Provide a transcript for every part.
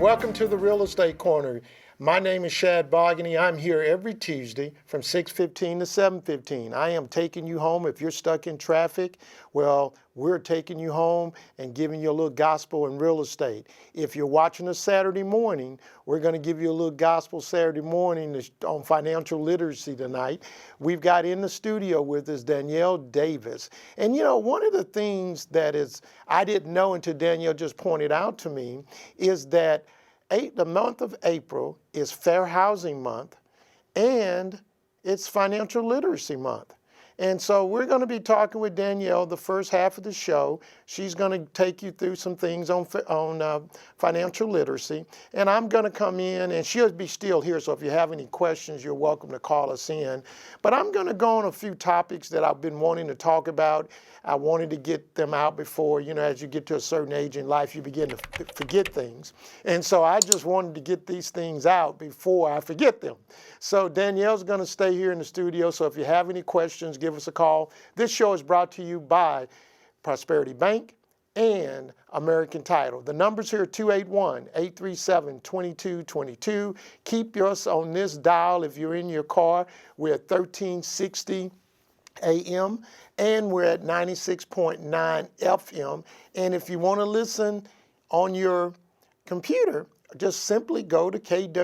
Welcome to the Real Estate Corner. My name is Shad Bogany. I'm here every Tuesday from 6:15 to 7:15. I am taking you home. If you're stuck in traffic, well, we're taking you home and giving you a little gospel in real estate. If you're watching us Saturday morning, we're going to give you a little gospel Saturday morning on financial literacy tonight. We've got in the studio with us Danyell Davis. And you know, one of the things that I didn't know until Danyell just pointed out to me is that the month of April is Fair Housing Month, and it's Financial Literacy Month. And so we're going to be talking with Danyell the first half of the show. She's going to take you through some things on financial literacy. And I'm going to come in, and she'll be still here, so if you have any questions, you're welcome to call us in. But I'm going to go on a few topics that I've been wanting to talk about. I wanted to get them out before, you know, as you get to a certain age in life, you begin to forget things. And so I just wanted to get these things out before I forget them. So Danyell's going to stay here in the studio, so if you have any questions, give us a call. This show is brought to you by Prosperity Bank and American Title. The numbers here are 281-837-2222. Keep us on this dial if you're in your car. We're at 1360 AM, and we're at 96.9 FM. And if you want to listen on your computer, just simply go to kwwj.org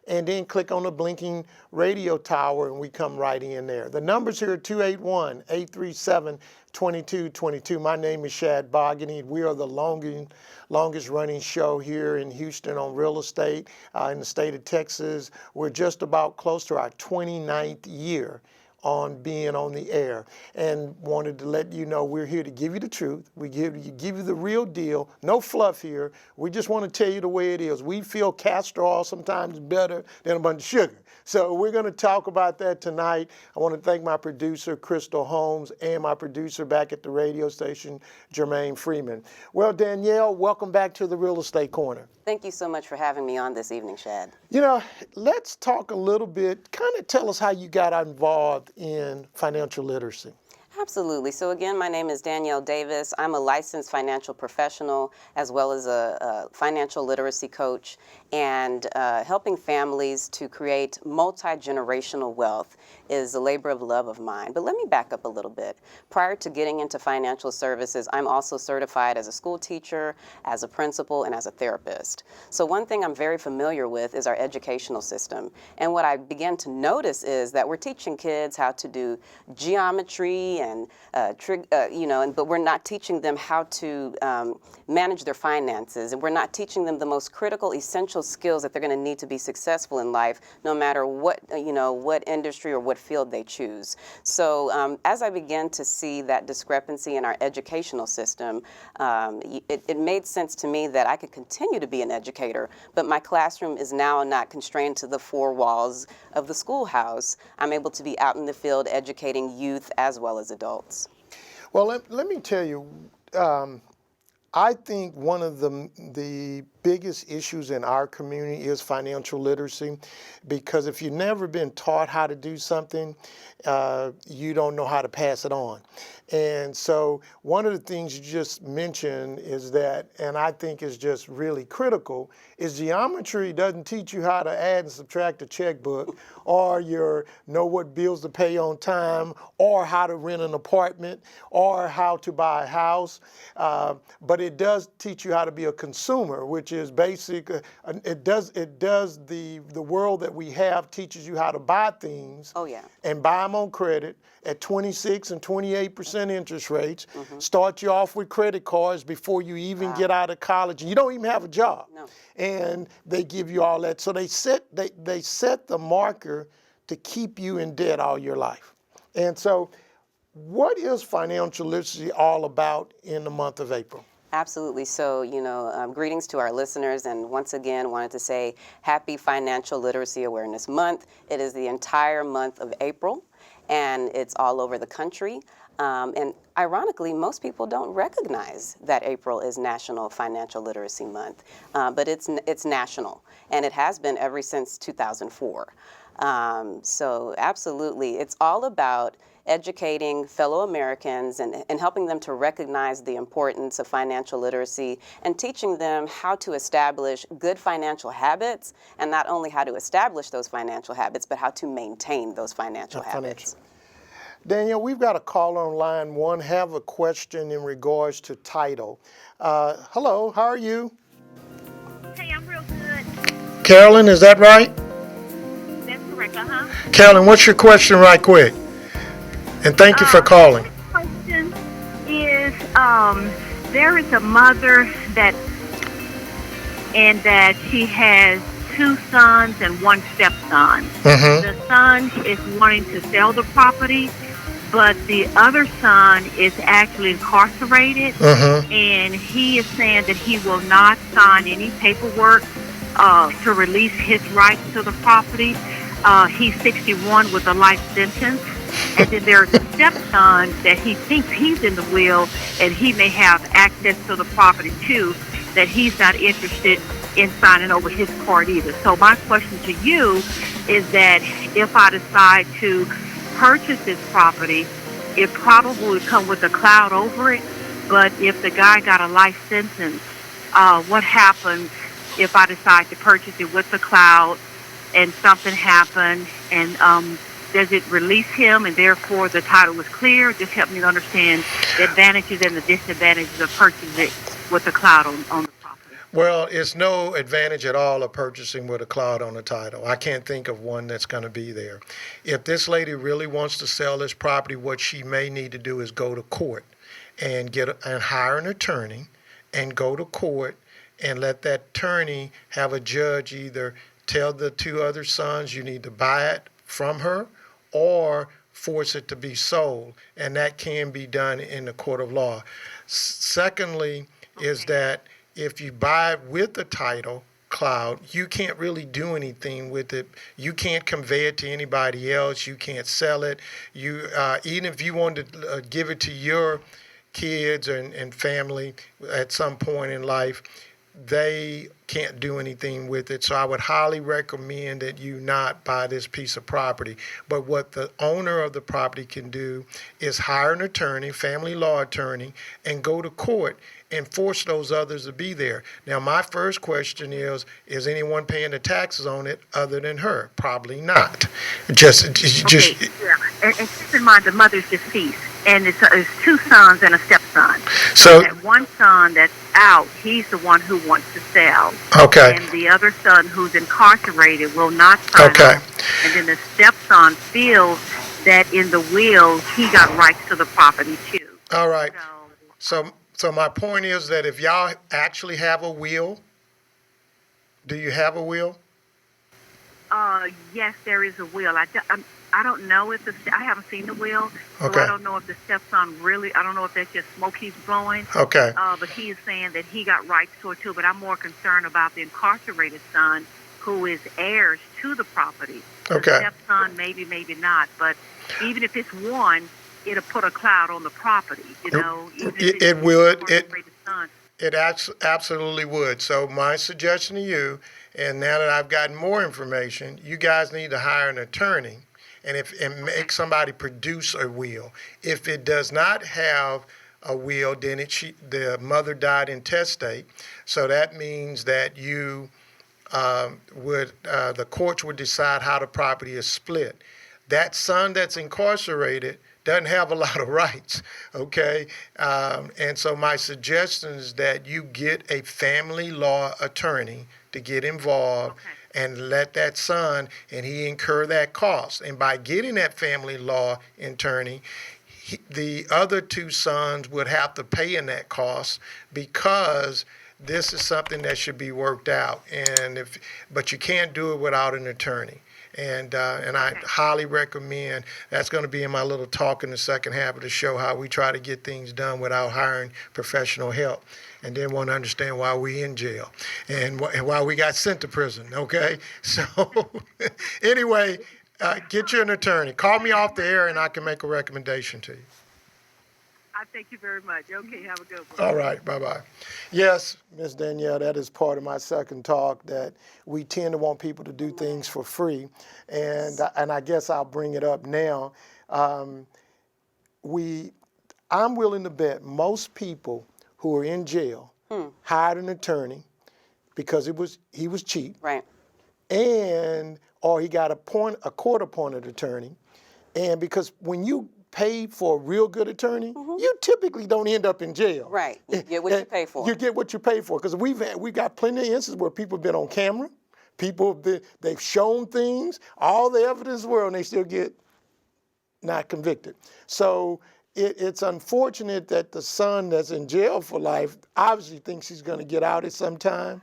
and then click on the blinking radio tower, and we come right in there. The numbers here are 281-837-2222. My name is Shad Bogany. We are the longest running show here in Houston on real estate in the state of Texas. We're just about close to our 29th year on being on the air, and wanted to let you know we're here to give you the truth. We give you the real deal. No fluff here. We just want to tell you the way it is. We feel castor oil sometimes better than a bunch of sugar. So we're going to talk about that tonight. I want to thank my producer, Crystal Holmes, and my producer back at the radio station, Jermaine Freeman. Well, Danyell, welcome back to the Real Estate Corner. Thank you so much for having me on this evening, Shad. You know, let's talk a little bit, kind of tell us how you got involved in financial literacy. Absolutely. So again, my name is Danyell Davis. I'm a licensed financial professional as well as a financial literacy coach, and helping families to create multi-generational wealth is a labor of love of mine. But let me back up a little bit. Prior to getting into financial services, I'm also certified as a school teacher, as a principal, and as a therapist. So one thing I'm very familiar with is our educational system. And what I began to notice is that we're teaching kids how to do geometry and but we're not teaching them how to manage their finances, and we're not teaching them the most critical, essential skills that they're going to need to be successful in life, no matter what what industry or what field they choose. So as I began to see that discrepancy in our educational system, it made sense to me that I could continue to be an educator, but my classroom is now not constrained to the four walls of the schoolhouse. I'm able to be out in the field educating youth as well as adults. Well, let me tell you, I think one of the biggest issues in our community is financial literacy, because if you've never been taught how to do something, you don't know how to pass it on. And so one of the things you just mentioned is that, and I think is just really critical, is geometry doesn't teach you how to add and subtract a checkbook, or know what bills to pay on time, or how to rent an apartment, or how to buy a house. But it does teach you how to be a consumer, which is basic. It does the world that we have teaches you how to buy things. Oh yeah. And buy them on credit at 26 and 28% interest rates. Mm-hmm. Start you off with credit cards before you even get out of college, and you don't even have a job. No. And they give you all that. So they set the marker to keep you in debt all your life. And so what is financial literacy all about in the month of April? Absolutely. So, greetings to our listeners, and once again, wanted to say Happy Financial Literacy Awareness Month. It is the entire month of April, and it's all over the country. And ironically, most people don't recognize that April is National Financial Literacy Month, but it's national, and it has been ever since 2004. So absolutely, it's all about educating fellow Americans and helping them to recognize the importance of financial literacy and teaching them how to establish good financial habits, and not only how to establish those financial habits, but how to maintain those financial habits. Danyell, we've got a caller on line one, have a question in regards to title. Hello, how are you? Hey, I'm real good. Carolyn, is that right? That's correct, uh-huh. Carolyn, what's your question right quick? And thank you for calling. My question is, there is a mother that she has two sons and one stepson. Mm-hmm. The son is wanting to sell the property, but the other son is actually incarcerated, Mm-hmm. and he is saying that he will not sign any paperwork to release his rights to the property. He's 61 with a life sentence. And then there's a stepson that he thinks he's in the will, and he may have access to the property too, that he's not interested in signing over his part either. So my question to you is that if I decide to purchase this property, it probably would come with a cloud over it. But if the guy got a life sentence, what happens if I decide to purchase it with the cloud and something happened, and does it release him and therefore the title was clear? Just help me to understand the advantages and the disadvantages of purchasing it with the cloud on the property. Well, it's no advantage at all of purchasing with a cloud on the title. I can't think of one that's going to be there. If this lady really wants to sell this property, what she may need to do is go to court and hire an attorney and go to court and let that attorney have a judge either tell the two other sons you need to buy it from her or force it to be sold, and that can be done in the court of law. Secondly, is that if you buy it with the title cloud, you can't really do anything with it. You can't convey it to anybody else. You can't sell it. You even if you wanted to give it to your kids and family at some point in life, they can't do anything with it. So I would highly recommend that you not buy this piece of property. But what the owner of the property can do is hire an attorney, family law attorney, and go to court and force those others to be there. Now, my first question is anyone paying the taxes on it other than her? Probably not. Okay, yeah. And keep in mind the mother's deceased, and it's two sons and a stepson. So that one son that's out, he's the one who wants to sell. Okay. And the other son who's incarcerated will not sign on. And then the stepson feels that in the will he got rights to the property too. All right. So my point is that if y'all actually have a will, do you have a will? Yes, there is a will. I don't know if I haven't seen the will, so Okay. I don't know if the stepson really. I don't know if that's just smoke he's blowing. Okay. But he is saying that he got rights to it too. But I'm more concerned about the incarcerated son, who is heirs to the property. Okay. The stepson, maybe not. But even if it's one, it'll put a cloud on the property. You know, even if It would. incarcerated son. It absolutely would. So my suggestion to you, and now that I've gotten more information, you guys need to hire an attorney and make somebody produce a will. If it does not have a will, then the mother died intestate. So that means that you the courts would decide how the property is split. That son that's incarcerated doesn't have a lot of rights, okay? And so my suggestion is that you get a family law attorney to get involved and let that son, and he incur that cost. And by getting that family law attorney, the other two sons would have to pay in that cost because this is something that should be worked out. But you can't do it without an attorney. And I highly recommend, that's going to be in my little talk in the second half of the show, how we try to get things done without hiring professional help. And then want to understand why we in jail and why we got sent to prison, okay? So anyway, get you an attorney. Call me off the air and I can make a recommendation to you. I Thank you very much. Okay, have a good one. All right, bye-bye. Yes, Ms. Danyell, that is part of my second talk, that we tend to want people to do things for free. And I guess I'll bring it up now. I'm willing to bet most people who are in jail hired an attorney because he was cheap, Right. or he got a court-appointed attorney. And because when you pay for a real good attorney, you typically don't end up in jail. Right. You get what you pay for. You get what you pay for. Because we've got plenty of instances where people have been on camera, they've shown things, all the evidence in the world, and they still get not convicted. So it's unfortunate that the son that's in jail for life obviously thinks he's going to get out at some time.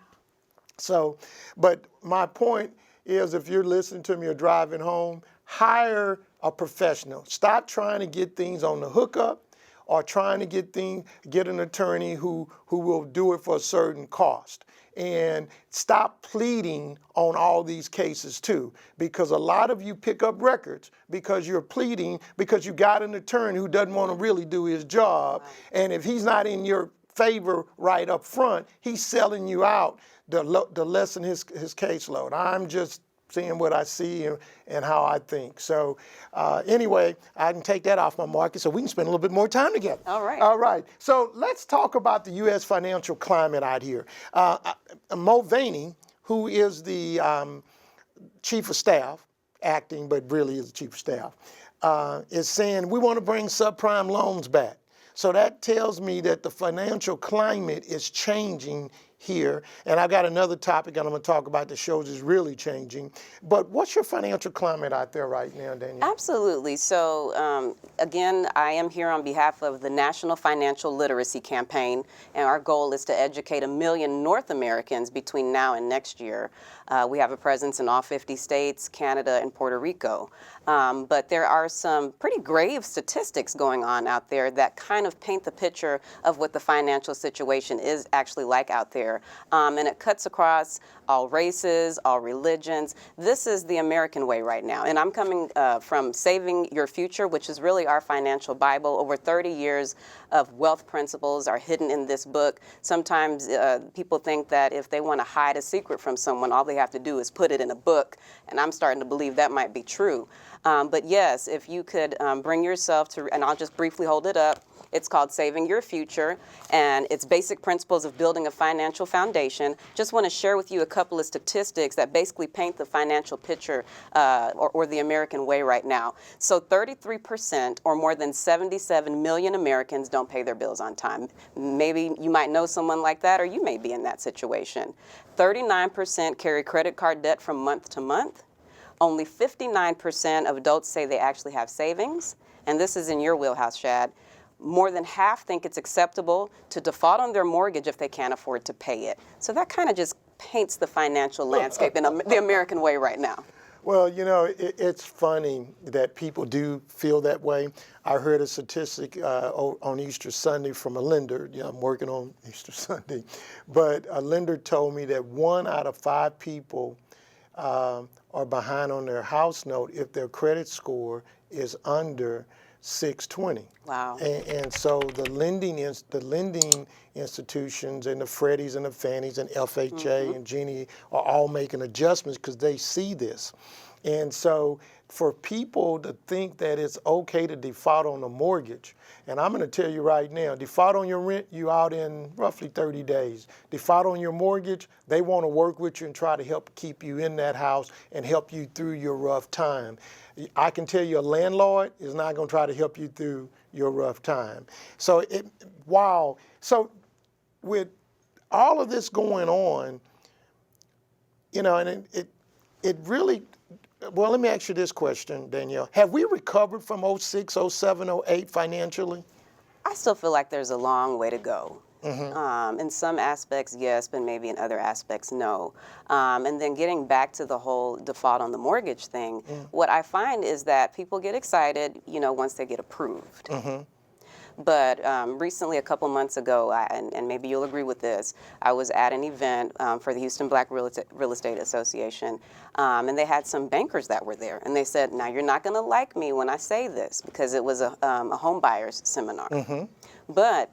So, but my point is, if you're listening to me or driving home, hire a professional. Stop trying to get things on the hookup or trying to get an attorney who will do it for a certain cost. And stop pleading on all these cases too, because a lot of you pick up records because you're pleading because you got an attorney who doesn't want to really do his job. Wow. And if he's not in your favor right up front, he's selling you out to lessen his caseload. I'm just seeing what I see and how I think. So anyway, I can take that off my market so we can spend a little bit more time together. All right. All right. So let's talk about the U.S. financial climate out here. Mulvaney, who is the chief of staff, acting, but really is the chief of staff, is saying we want to bring subprime loans back. So that tells me that the financial climate is changing here. And I've got another topic I'm going to talk about that shows it's really changing. But what's your financial climate out there right now, Danyell? Absolutely. So again, I am here on behalf of the National Financial Literacy Campaign, and our goal is to educate 1 million North Americans between now and next year. We have a presence in all 50 states, Canada, and Puerto Rico. But there are some pretty grave statistics going on out there that kind of paint the picture of what the financial situation is actually like out there. And it cuts across all races, all religions. This is the American way right now. And I'm coming from Saving Your Future, which is really our financial Bible. Over 30 years of wealth principles are hidden in this book. Sometimes people think that if they want to hide a secret from someone, all they have to do is put it in a book. And I'm starting to believe that might be true. But yes, if you could bring yourself to, and I'll just briefly hold it up. It's called Saving Your Future, and it's basic principles of building a financial foundation. Just want to share with you a couple of statistics that basically paint the financial picture or the American way right now. So 33%, or more than 77 million Americans, don't pay their bills on time. Maybe you might know someone like that, or you may be in that situation. 39% carry credit card debt from month to month. Only 59% of adults say they actually have savings, and this is in your wheelhouse, Shad. More than half think it's acceptable to default on their mortgage if they can't afford to pay it. So that kind of just paints the financial landscape in the American way right now. Well, you know, it's funny that people do feel that way. I heard a statistic on Easter Sunday from a lender. Yeah, I'm working on Easter Sunday. But a lender told me that 1 out of 5 people are behind on their house note if their credit score is under 620. Wow. And so the lending institutions and the Freddies and the Fannies and FHA and Ginnie are all making adjustments because they see this. And so for people to think that it's okay to default on a mortgage, and I'm going to tell you right now, default on your rent, you out in roughly 30 days. Default on your mortgage, they want to work with you and try to help keep you in that house and help you through your rough time. I can tell you a landlord is not going to try to help you through your rough time. So, wow. So with all of this going on, you know, and it really, well, let me ask you this question, Danyell. Have we recovered from 06, 07, 08 financially? I still feel like there's a long way to go. In some aspects, yes, but maybe in other aspects, no. And then getting back to the whole default on the mortgage thing, what I find is that people get excited, you know, once they get approved. But recently, a couple months ago, and maybe you'll agree with this, I was at an event for the Houston Black Real Estate Association, and they had some bankers that were there. And they said, now, you're not going to like me when I say this, because it was a home buyers seminar. But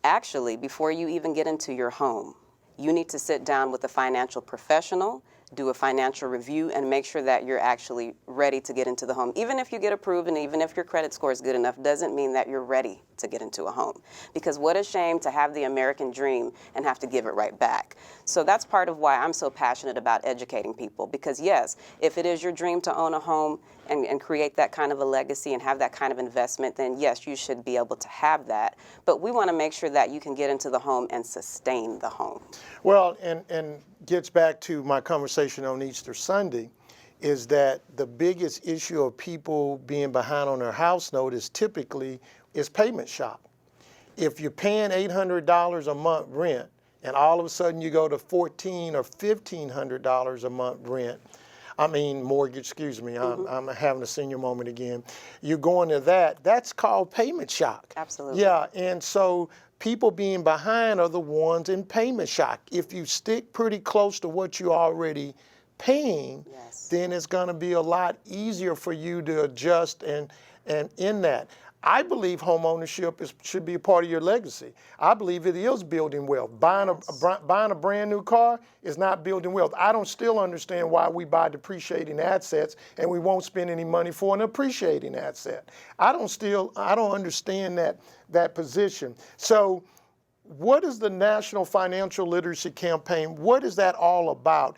actually, before you even get into your home, you need to sit down with a financial professional, do a financial review, and make sure that you're actually ready to get into the home. Even if you get approved and even if your credit score is good enough, doesn't mean that you're ready to get into a home. Because what a shame to have the American dream and have to give it right back. So that's part of why I'm so passionate about educating people. Because yes, if it is your dream to own a home and create that kind of a legacy and have that kind of investment, then yes, you should be able to have that. But we want to make sure that you can get into the home and sustain the home. Well, and gets back to my conversation on Easter Sunday, is that the biggest issue of people being behind on their house note is typically payment shock. If you're paying $800 a month rent and all of a sudden you go to $1,400 or $1,500 a month mortgage, excuse me, I'm having a senior moment again. You're going to that's called payment shock. Absolutely. Yeah, and so people being behind are the ones in payment shock. If you stick pretty close to what you're already paying, yes, then it's going to be a lot easier for you to adjust and in that. I believe home ownership should be a part of your legacy. I believe it is building wealth. Buying a brand new car is not building wealth. I don't still understand why we buy depreciating assets and we won't spend any money for an appreciating asset. I don't understand that position. So what is the National Financial Literacy Campaign? What is that all about?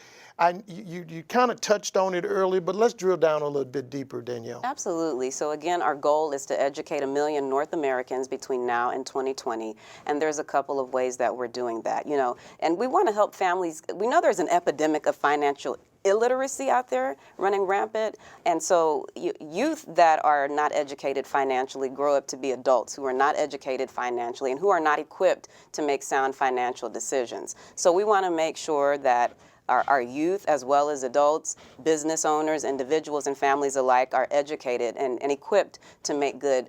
You kind of touched on it earlier, but let's drill down a little bit deeper, Danyell. Absolutely. So again, our goal is to educate 1 million North Americans between now and 2020. And there's a couple of ways that we're doing that, and we want to help families. We know there's an epidemic of financial illiteracy out there running rampant. And so youth that are not educated financially grow up to be adults who are not educated financially and who are not equipped to make sound financial decisions. So we want to make sure that our youth, as well as adults, business owners, individuals, and families alike, are educated and equipped to make good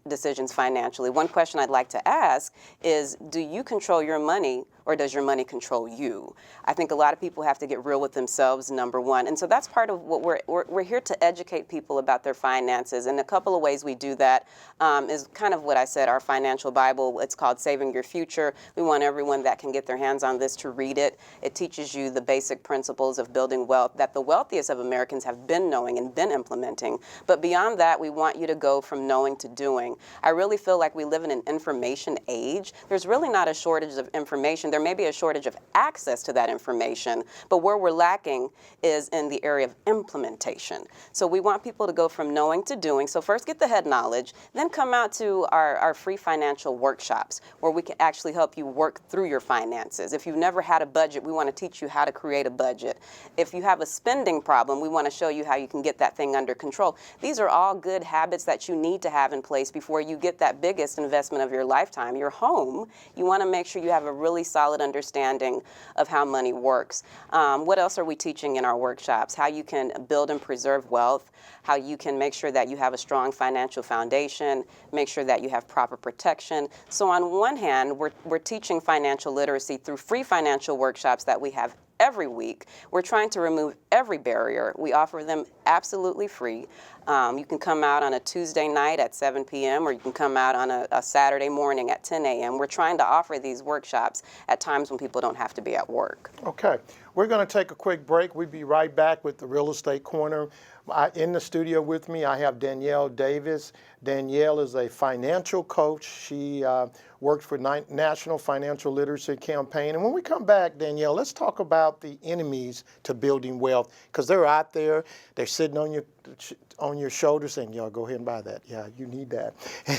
decisions financially. One question I'd like to ask is, do you control your money, or does your money control you? I think a lot of people have to get real with themselves, number one. And so that's part of what we're here to educate people about their finances. And a couple of ways we do that is kind of what I said, our financial Bible. It's called Saving Your Future. We want everyone that can get their hands on this to read it. It teaches you the basic principles of building wealth that the wealthiest of Americans have been knowing and been implementing. But beyond that, we want you to go from knowing to doing. I really feel like we live in an information age. There's really not a shortage of information. There may be a shortage of access to that information, but where we're lacking is in the area of implementation. So we want people to go from knowing to doing. So first get the head knowledge, then come out to our free financial workshops where we can actually help you work through your finances. If you've never had a budget, we want to teach you how to create a budget. If you have a spending problem, we want to show you how you can get that thing under control. These are all good habits that you need to have in place before you get that biggest investment of your lifetime, your home. You want to make sure you have a really solid understanding of how money works. What else are we teaching in our workshops? How you can build and preserve wealth, how you can make sure that you have a strong financial foundation, make sure that you have proper protection. So on one hand, we're teaching financial literacy through free financial workshops that we have every week. We're trying to remove every barrier. We offer them absolutely free. You can come out on a Tuesday night at 7 p.m. or you can come out on a Saturday morning at 10 a.m. We're trying to offer these workshops at times when people don't have to be at work. Okay. We're going to take a quick break. We'll be right back with the Real Estate Corner. In the studio with me, I have Danyell Davis. Danyell is a financial coach. She works for National Financial Literacy Campaign. And when we come back, Danyell, let's talk about the enemies to building wealth, because they're out there. They're sitting on your shoulders saying, "Y'all go ahead and buy that. Yeah, you need that."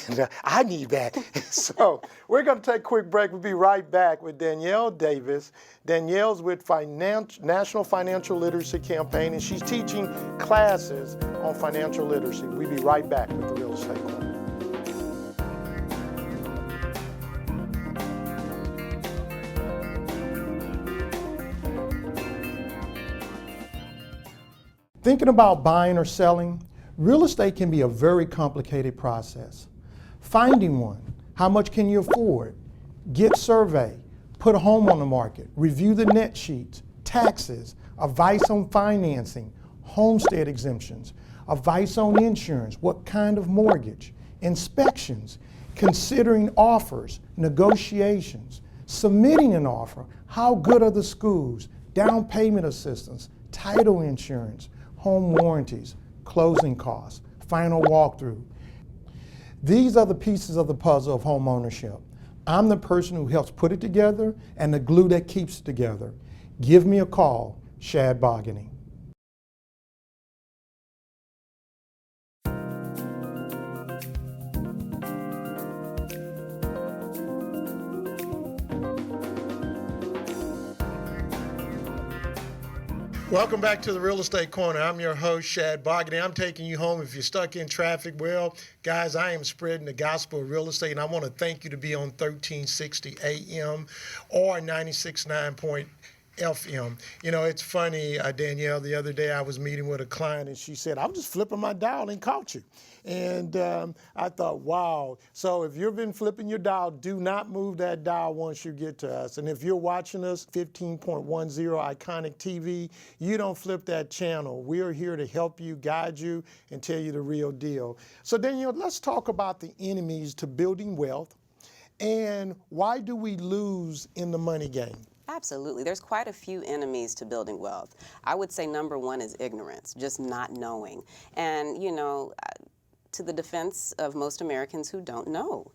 And I need that. So we're going to take a quick break. We'll be right back with Danyell Davis. Danyell's with National Financial Literacy Campaign, and she's teaching classes on financial literacy. We'll be right back with the Real Estate Corner. Thinking about buying or selling, real estate can be a very complicated process. Finding one, how much can you afford? Get survey, put a home on the market, review the net sheets, taxes, advice on financing, homestead exemptions, advice on insurance, what kind of mortgage, inspections, considering offers, negotiations, submitting an offer, how good are the schools, down payment assistance, title insurance, home warranties, closing costs, final walkthrough. These are the pieces of the puzzle of home ownership. I'm the person who helps put it together and the glue that keeps it together. Give me a call, Shad Bogany. Welcome back to the Real Estate Corner. I'm your host, Shad Bogany. I'm taking you home if you're stuck in traffic. Well, guys, I am spreading the gospel of real estate, and I want to thank you to be on 1360 AM or 96.9 FM. You know, it's funny, Danyell, the other day I was meeting with a client and she said, I was just flipping my dial and caught you. And I thought, wow. So if you've been flipping your dial, do not move that dial once you get to us. And if you're watching us, 15.10 Iconic TV, you don't flip that channel. We are here to help you, guide you, and tell you the real deal. So Danyell, let's talk about the enemies to building wealth and why do we lose in the money game? Absolutely. There's quite a few enemies to building wealth. I would say number one is ignorance, just not knowing. And, you know, to the defense of most Americans who don't know.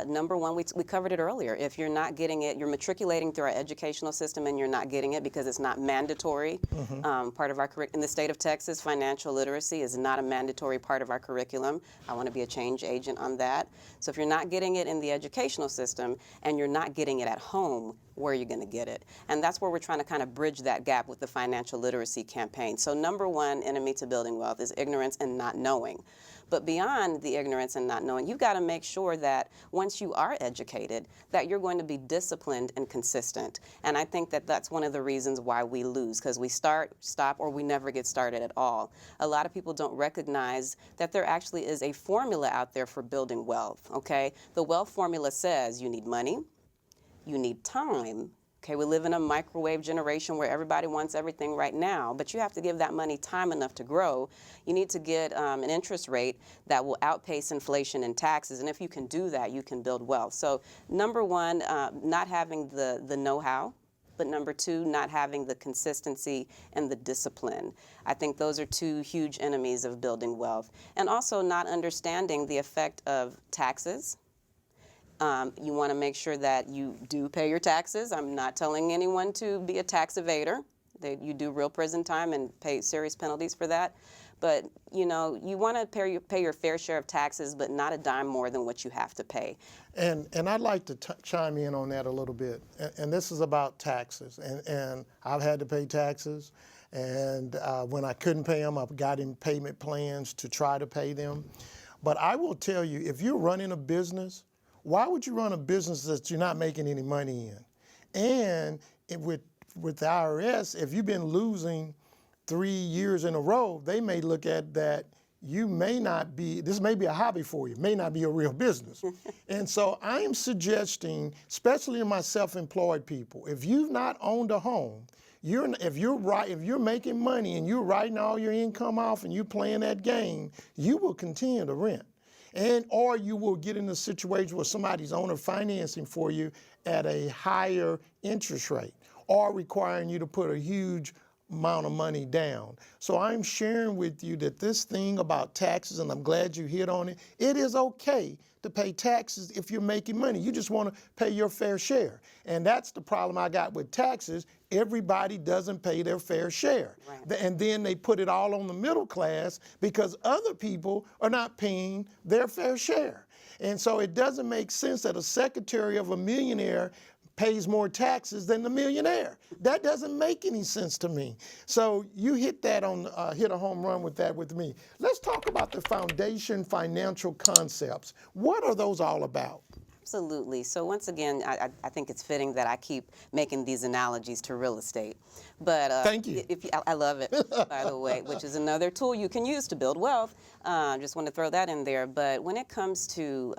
Number one, we covered it earlier. If you're not getting it, you're matriculating through our educational system and you're not getting it because it's not mandatory part of our curriculum. In the state of Texas, financial literacy is not a mandatory part of our curriculum. I want to be a change agent on that. So if you're not getting it in the educational system and you're not getting it at home, where are you going to get it? And that's where we're trying to kind of bridge that gap with the financial literacy campaign. So number one enemy to building wealth is ignorance and not knowing. But beyond the ignorance and not knowing, you've got to make sure that once you are educated, that you're going to be disciplined and consistent. And I think that that's one of the reasons why we lose, because we start, stop, or we never get started at all. A lot of people don't recognize that there actually is a formula out there for building wealth, okay? The wealth formula says you need money, you need time. Okay, we live in a microwave generation where everybody wants everything right now, but you have to give that money time enough to grow. You need to get an interest rate that will outpace inflation and taxes, and if you can do that, you can build wealth. So number one, not having the know-how, but number two, not having the consistency and the discipline. I think those are two huge enemies of building wealth. And also not understanding the effect of taxes. You want to make sure that you do pay your taxes. I'm not telling anyone to be a tax evader. You do real prison time and pay serious penalties for that. But, you know, you want to pay your fair share of taxes, but not a dime more than what you have to pay. And I'd like to chime in on that a little bit. And this is about taxes. And I've had to pay taxes. And when I couldn't pay them, I've got in payment plans to try to pay them. But I will tell you, if you're running a business, why would you run a business that you're not making any money in? And with the IRS, if you've been losing 3 years in a row, they may look at that you may not be, this may be a hobby for you, may not be a real business. And so I am suggesting, especially in my self-employed people, if you've not owned a home, if you're making money and you're writing all your income off and you're playing that game, you will continue to rent. Or you will get in a situation where somebody's owner financing for you at a higher interest rate or requiring you to put a huge amount of money down. So I'm sharing with you that this thing about taxes, and I'm glad you hit on it, it is okay to pay taxes if you're making money. You just want to pay your fair share. And that's the problem I got with taxes. Everybody doesn't pay their fair share. Right. And then they put it all on the middle class because other people are not paying their fair share. And so it doesn't make sense that a secretary of a millionaire pays more taxes than the millionaire. That doesn't make any sense to me. So you hit that hit a home run with that with me. Let's talk about the foundation financial concepts. What are those all about? Absolutely. So once again, I think it's fitting that I keep making these analogies to real estate. But Thank you. if you, I love it, by the way, which is another tool you can use to build wealth. Just want to throw that in there. But when it comes to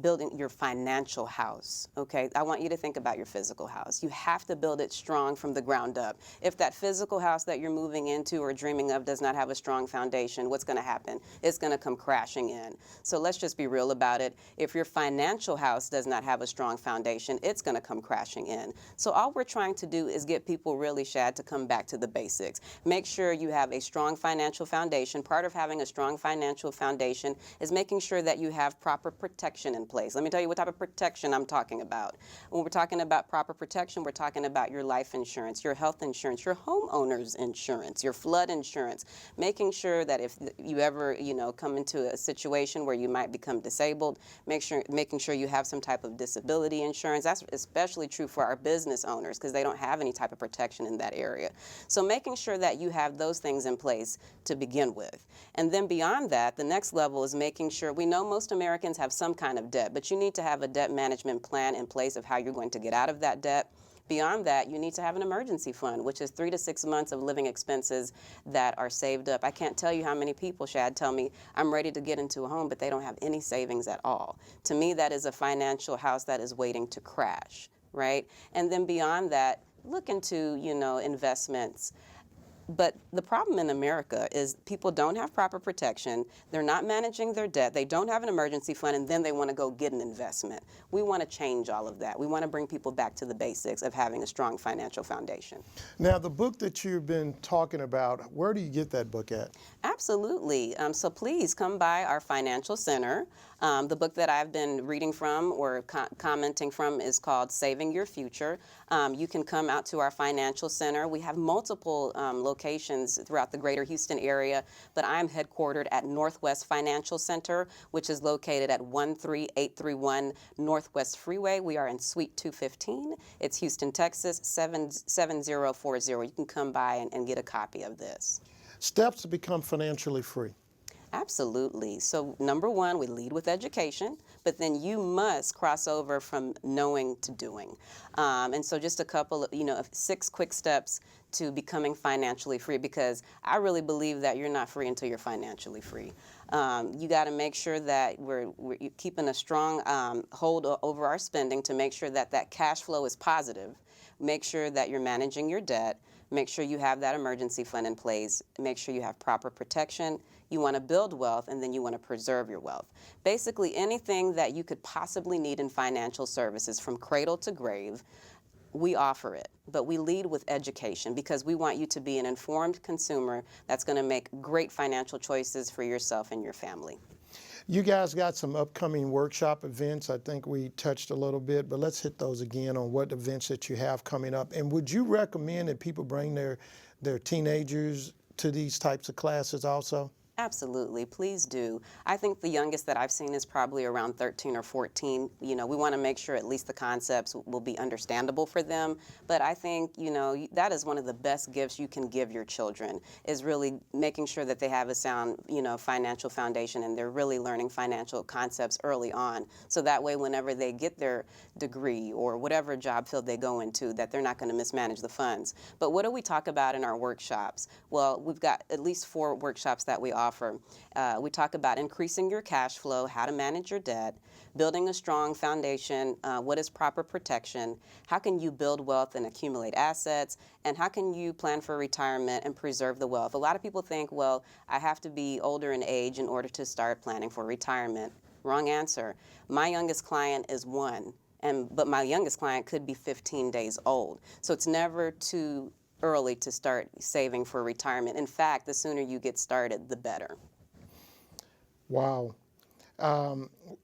building your financial house, okay, I want you to think about your physical house. You have to build it strong from the ground up. If that physical house that you're moving into or dreaming of does not have a strong foundation, what's going to happen? It's going to come crashing in. So let's just be real about it. If your financial house does not have a strong foundation, it's going to come crashing in. So all we're trying to do is get people really, Shad, to come back to the basics. Make sure you have a strong financial foundation. Part of having a strong financial foundation is making sure that you have proper protection in place. Let me tell you what type of protection I'm talking about. When we're talking about proper protection, we're talking about your life insurance, your health insurance, your homeowner's insurance, your flood insurance, making sure that if you ever, come into a situation where you might become disabled, making sure you have some type of disability insurance. That's especially true for our business owners because they don't have any type of protection in that area. So making sure that you have those things in place to begin with. And then beyond that, the next level is making sure, we know most Americans have some kind of debt, but you need to have a debt management plan in place of how you're going to get out of that debt. Beyond that, you need to have an emergency fund, which is 3 to 6 months of living expenses that are saved up. I can't tell you how many people, Shad, tell me, I'm ready to get into a home, but they don't have any savings at all. To me, that is a financial house that is waiting to crash, right? And then beyond that, look into, investments. But the problem in America is people don't have proper protection, they're not managing their debt, they don't have an emergency fund, and then they want to go get an investment. We want to change all of that. We want to bring people back to the basics of having a strong financial foundation. Now, the book that you've been talking about, where do you get that book at? Absolutely. So please come by our financial center. The book that I've been reading from or commenting from is called Saving Your Future. You can come out to our financial center. We have multiple locations throughout the greater Houston area, but I'm headquartered at Northwest Financial Center, which is located at 13831 Northwest Freeway. We are in Suite 215. It's Houston, Texas, 77040. You can come by and get a copy of this. Steps to become financially free. Absolutely. So number one, we lead with education, but then you must cross over from knowing to doing. And so just a couple of 6 quick steps to becoming financially free, because I really believe that you're not free until you're financially free. You got to make sure that we're keeping a strong hold over our spending to make sure that that cash flow is positive. Make sure that you're managing your debt. Make sure you have that emergency fund in place. Make sure you have proper protection. You want to build wealth, and then you want to preserve your wealth. Basically, anything that you could possibly need in financial services from cradle to grave, we offer it. But we lead with education because we want you to be an informed consumer that's going to make great financial choices for yourself and your family. You guys got some upcoming workshop events. I think we touched a little bit, but let's hit those again on what events that you have coming up. And would you recommend that people bring their teenagers to these types of classes also? Absolutely, please do. I think the youngest that I've seen is probably around 13 or 14. We want to make sure at least the concepts will be understandable for them. But I think, that is one of the best gifts you can give your children, is really making sure that they have a sound, financial foundation, and they're really learning financial concepts early on. So that way, whenever they get their degree or whatever job field they go into, that they're not going to mismanage the funds. But what do we talk about in our workshops? Well, we've got at least 4 workshops that we offer. We talk about increasing your cash flow, how to manage your debt, building a strong foundation, what is proper protection, how can you build wealth and accumulate assets, and how can you plan for retirement and preserve the wealth. A lot of people think, well, I have to be older in age in order to start planning for retirement. Wrong answer. My youngest client is 1, but my youngest client could be 15 days old. So it's never too early to start saving for retirement. In fact, the sooner you get started, the better. Wow.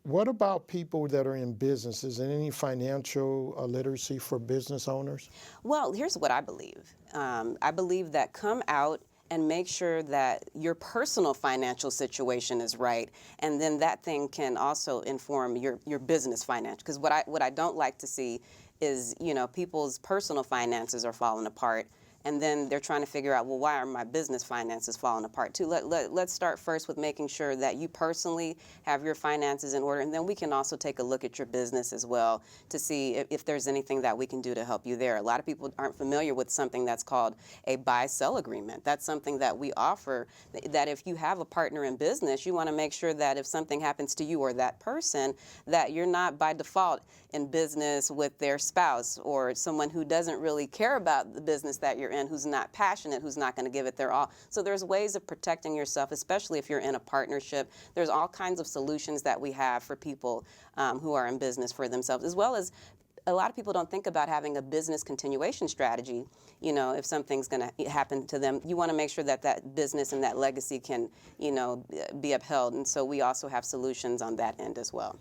What about people that are in business? Is there any financial literacy for business owners? Well, here's what I believe. I believe that come out and make sure that your personal financial situation is right, and then that thing can also inform your business finance. Because what I don't like to see is, people's personal finances are falling apart, and then they're trying to figure out, well, why are my business finances falling apart too? Let's start first with making sure that you personally have your finances in order, and then we can also take a look at your business as well to see if there's anything that we can do to help you there. A lot of people aren't familiar with something that's called a buy-sell agreement. That's something that we offer, that if you have a partner in business, you want to make sure that if something happens to you or that person, that you're not by default in business with their spouse or someone who doesn't really care about the business that you're in, who's not passionate, who's not going to give it their all. So there's ways of protecting yourself, especially if you're in a partnership. There's all kinds of solutions that we have for people who are in business for themselves, as well as a lot of people don't think about having a business continuation strategy. You know, if something's going to happen to them, you want to make sure that that business and that legacy can, you know, be upheld. And so we also have solutions on that end as well.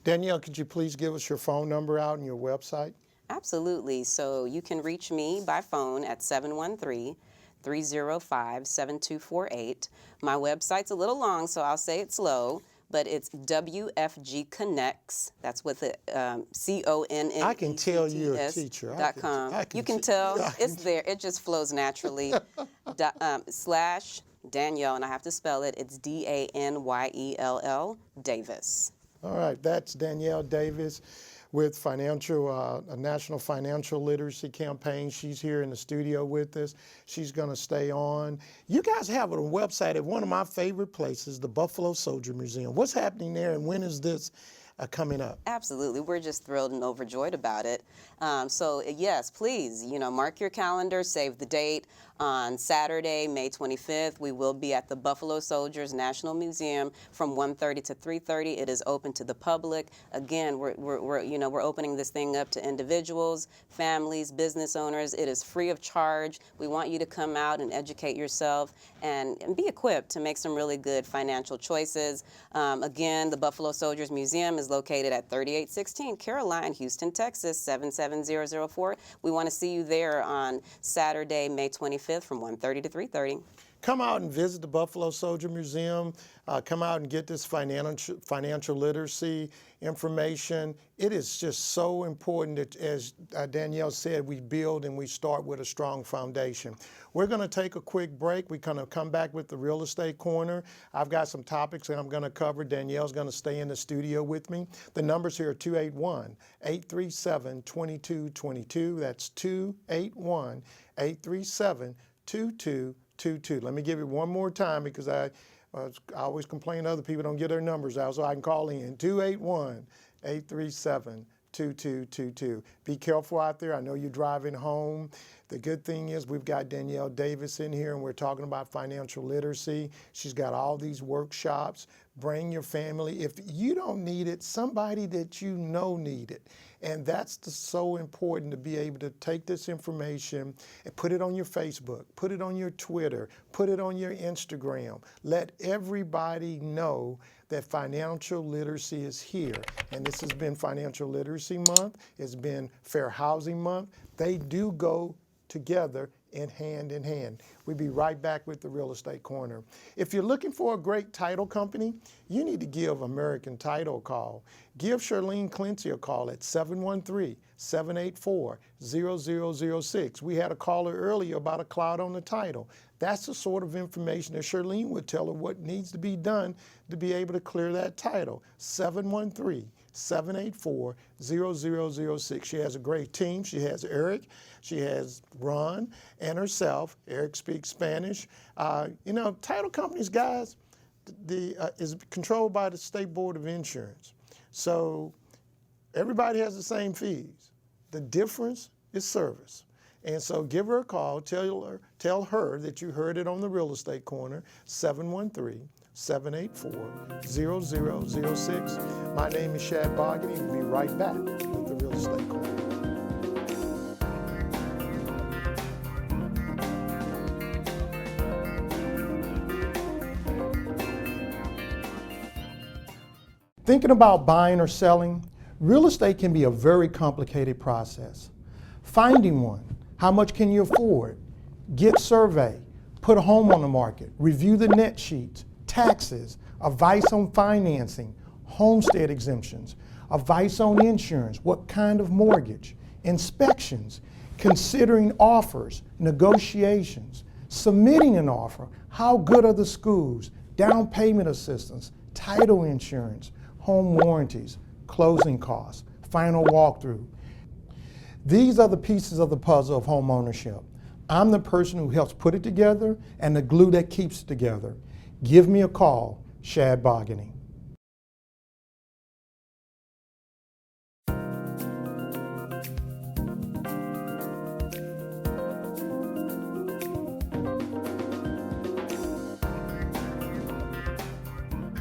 Danyell, could you please give us your phone number out and your website? Absolutely. So you can reach me by phone at 713-305-7248. My website's a little long, so I'll say it slow, but it's WFG Connects. That's with a CONNECTS. I can tell you're a teacher. You can tell. It's there. It just flows naturally. Slash Danyell, and I have to spell it. It's DANYELL Davis. All right, that's Danyell Davis with a National Financial Literacy Campaign. She's here in the studio with us. She's going to stay on. You guys have a website at one of my favorite places, the Buffalo Soldier Museum. What's happening there, and when is this coming up? Absolutely. We're just thrilled and overjoyed about it. So yes, please, you know, mark your calendar, save the date. On Saturday, May 25th, we will be at the Buffalo Soldiers National Museum from 1:30 to 3:30. It is open to the public. Again, we're opening this thing up to individuals, families, business owners. It is free of charge. We want you to come out and educate yourself and be equipped to make some really good financial choices. Again, the Buffalo Soldiers Museum is located at 3816 Caroline, Houston, Texas, 77004. We want to see you there on Saturday, May 25th from 1:30 to 3:30. Come out and visit the Buffalo Soldier Museum. Come out and get this financial literacy information. It is just so important that, as Danyell said, we build and we start with a strong foundation. We're going to take a quick break. We're going to come back with the Real Estate Corner. I've got some topics that I'm going to cover. Danyell's going to stay in the studio with me. The numbers here are 281-837-2222. That's 281-837-2222. Let me give it one more time because I always complain other people don't get their numbers out, so I can call in 281-837-2222. Be careful out there. I know you're driving home. The good thing is we've got Danyell Davis in here, and we're talking about financial literacy. She's got all these workshops. Bring your family. If you don't need it, somebody that you know need it. And that's so important, to be able to take this information and put it on your Facebook, put it on your Twitter, put it on your Instagram. Let everybody know that financial literacy is here. And this has been Financial Literacy Month. It's been Fair Housing Month. They do go together in hand. We'll be right back with the Real Estate Corner. If you're looking for a great title company, you need to give American Title a call. Give Charlene Clancy a call at 713-784-0006. We had a caller earlier about a cloud on the title. That's the sort of information that Charlene would tell her what needs to be done to be able to clear that title. 713-784-0006. She has a great team. She has Eric, she has Ron, and herself. Eric speaks Spanish. Title companies, guys, is controlled by the State Board of Insurance. So everybody has the same fees. The difference is service. And so give her a call. Tell her that you heard it on the Real Estate Corner, 713-784-0006. My name is Shad Bogany. We'll be right back with the Real Estate Corner. Thinking about buying or selling, real estate can be a very complicated process. Finding one, how much can you afford? Get survey, put a home on the market, review the net sheets, taxes, advice on financing, homestead exemptions, advice on insurance, what kind of mortgage, inspections, considering offers, negotiations, submitting an offer, how good are the schools, down payment assistance, title insurance, home warranties, closing costs, final walkthrough. These are the pieces of the puzzle of home ownership. I'm the person who helps put it together and the glue that keeps it together. Give me a call, Shad Bogany.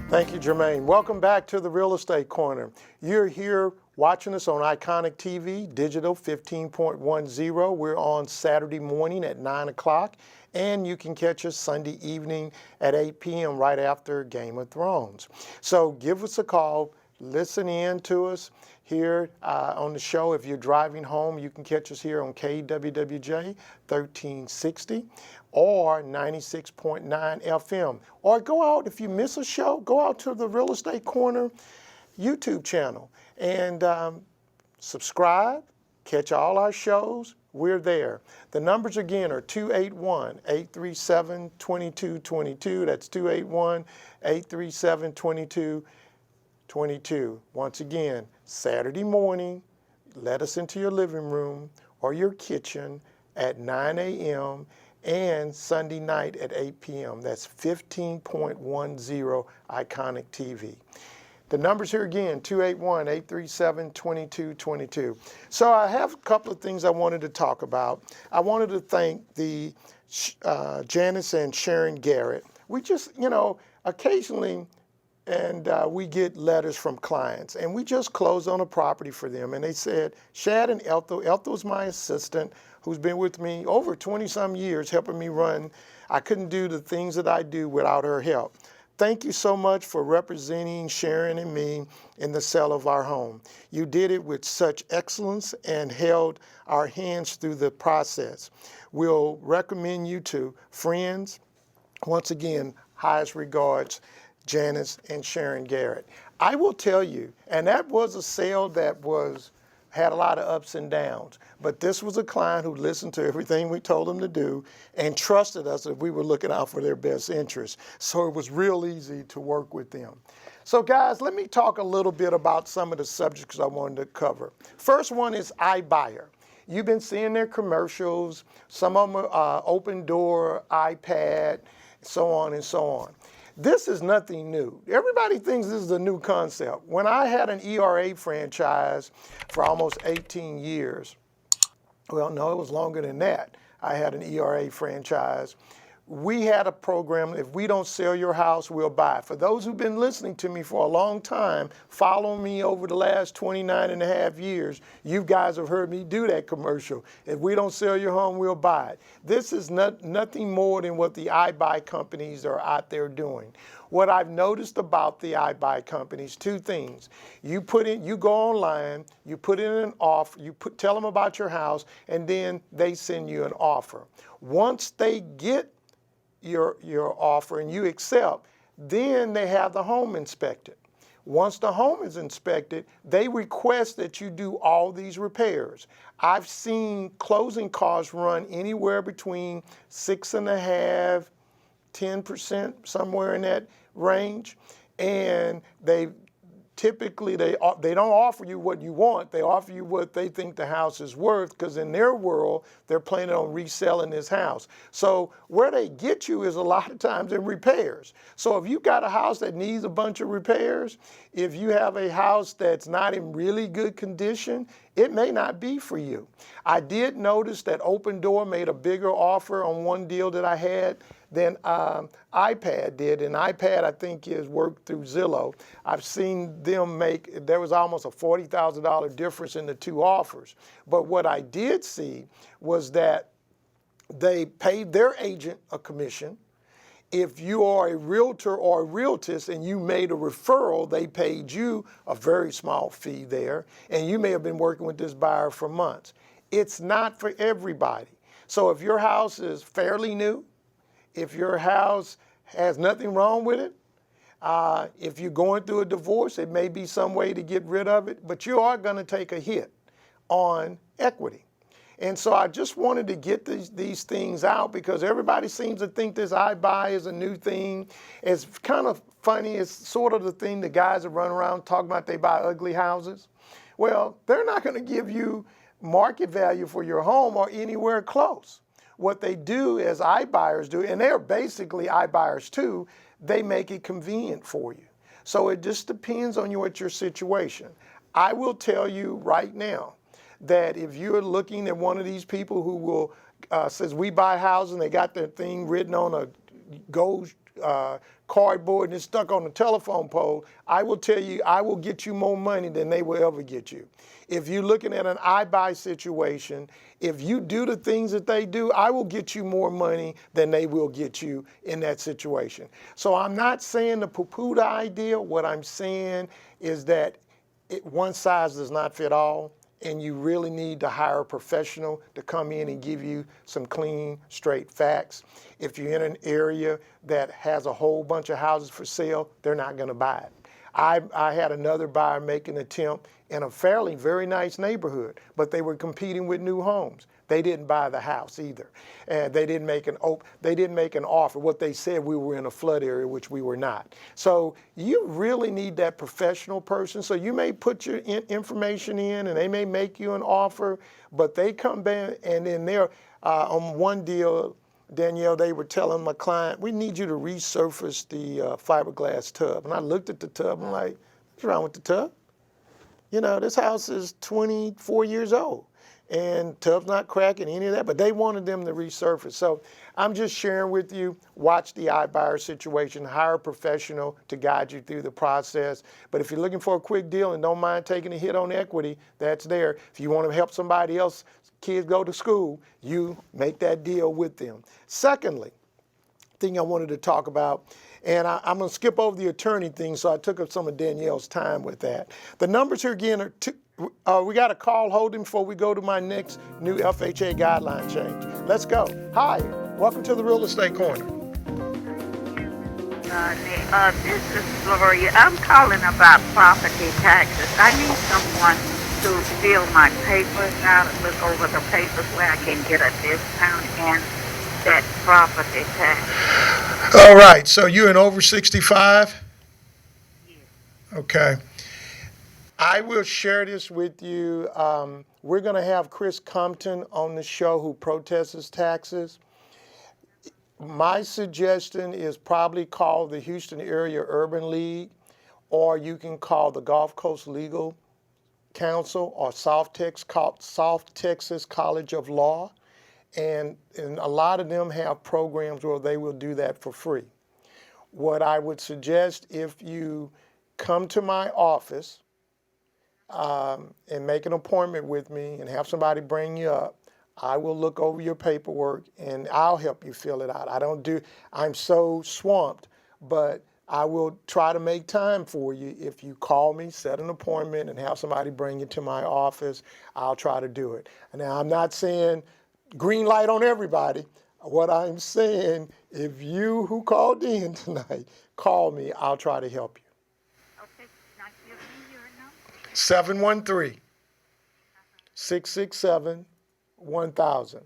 Thank you, Jermaine. Welcome back to the Real Estate Corner. You're here watching us on Iconic TV, Digital 15.10. We're on Saturday morning at 9 o'clock, and you can catch us Sunday evening at 8 p.m. right after Game of Thrones. So give us a call, listen in to us here on the show. If you're driving home, you can catch us here on KWWJ 1360. Or 96.9 FM. Or go out, if you miss a show, go out to the Real Estate Corner YouTube channel and subscribe, catch all our shows. We're there. The numbers again are 281-837-2222. That's 281-837-2222. Once again, Saturday morning, let us into your living room or your kitchen at 9 a.m. and Sunday night at 8 p.m. That's 15.10 Iconic TV. The numbers here again, 281-837-2222. So I have a couple of things I wanted to talk about. I wanted to thank the Janice and Sharon Garrett. We just, occasionally, and we get letters from clients, and we just closed on a property for them, and they said, Shad and Ethel's my assistant, who's been with me over 20-some years, helping me run. I couldn't do the things that I do without her help. Thank you so much for representing Sharon and me in the sale of our home. You did it with such excellence and held our hands through the process. We'll recommend you to friends. Once again, highest regards, Janice and Sharon Garrett. I will tell you, and that was a sale that had a lot of ups and downs, but this was a client who listened to everything we told them to do and trusted us that we were looking out for their best interests. So it was real easy to work with them. So guys, let me talk a little bit about some of the subjects I wanted to cover. First one is iBuyer. You've been seeing their commercials. Some of them are Open Door, iPad, so on and so on. This is nothing new. Everybody thinks this is a new concept. When I had an ERA franchise for almost 18 years, well, no, it was longer than that. I had an ERA franchise. We had a program, if we don't sell your house, we'll buy it. For those who've been listening to me for a long time, following me over the last 29 and a half years, you guys have heard me do that commercial. If we don't sell your home, we'll buy it. This is nothing more than what the iBuy companies are out there doing. What I've noticed about the iBuy companies, two things. You go online, you put in an offer, tell them about your house, and then they send you an offer. Once they get your offer and you accept, then they have the home inspected. Once the home is inspected, they request that you do all these repairs. I've seen closing costs run anywhere between 6.5%, 10%, somewhere in that range, and typically they don't offer you what you want. They offer you what they think the house is worth, because in their world, they're planning on reselling this house. So where they get you is a lot of times in repairs. So if you've got a house that needs a bunch of repairs, if you have a house that's not in really good condition, it may not be for you. I did notice that Open Door made a bigger offer on one deal that I had than iPad did, and iPad I think is worked through Zillow. I've seen them there was almost a $40,000 difference in the two offers. But what I did see was that they paid their agent a commission. If you are a realtor or a realtist and you made a referral, they paid you a very small fee there, and you may have been working with this buyer for months. It's not for everybody. So if your house is fairly new, if your house has nothing wrong with it, if you're going through a divorce, it may be some way to get rid of it, but you are going to take a hit on equity. And so I just wanted to get these things out because everybody seems to think this iBuy is a new thing. It's kind of funny. It's sort of the thing the guys that run around talking about they buy ugly houses. Well, they're not going to give you market value for your home or anywhere close. What they do as iBuyers do, and they're basically iBuyers too, they make it convenient for you. So it just depends on what your situation. I will tell you right now that if you're looking at one of these people who will says we buy houses and they got their thing written on a gold cardboard and it's stuck on the telephone pole, I will tell you I will get you more money than they will ever get you. If you're looking at an iBuy situation, if you do the things that they do, I will get you more money than they will get you in that situation. So I'm not saying to poo-poo the idea. What I'm saying is that one size does not fit all, and you really need to hire a professional to come in and give you some clean, straight facts. If you're in an area that has a whole bunch of houses for sale, they're not going to buy it. I had another buyer make an attempt in a fairly very nice neighborhood, but they were competing with new homes. They didn't buy the house either, and they didn't make an offer. What they said, we were in a flood area, which we were not. So you really need that professional person. So you may put your information in, and they may make you an offer, but they come back, and then they're on one deal. Danyell, they were telling my client, we need you to resurface the fiberglass tub. And I looked at the tub, I'm like, what's wrong with the tub? You know, this house is 24 years old and tub's not cracking, any of that, but they wanted them to resurface. So I'm just sharing with you, watch the iBuyer situation, hire a professional to guide you through the process. But if you're looking for a quick deal and don't mind taking a hit on equity, that's there. If you want to help somebody else, kids go to school, you make that deal with them. Secondly, thing I wanted to talk about, and I'm going to skip over the attorney thing, so I took up some of Danyell's time with that. The numbers here again are we got a call holding before we go to my next new FHA guideline change. Let's go. Hi, welcome to the Real Estate Corner. This is Gloria. I'm calling about property taxes. I need someone to fill my papers out and look over the papers where I can get a discount and that property tax. All right, so you're an over 65? Yes. Okay. I will share this with you. We're going to have Chris Compton on the show who protests taxes. My suggestion is probably call the Houston Area Urban League, or you can call the Gulf Coast Legal Council or South Texas College of Law. And a lot of them have programs where they will do that for free. What I would suggest, if you come to my office and make an appointment with me and have somebody bring you up, I will look over your paperwork and I'll help you fill it out. I'm so swamped, but I will try to make time for you. If you call me, set an appointment, and have somebody bring you to my office, I'll try to do it. Now, I'm not saying green light on everybody. What I'm saying, if you who called in tonight, call me, I'll try to help you. Okay, now give me your number. 713-667-1000.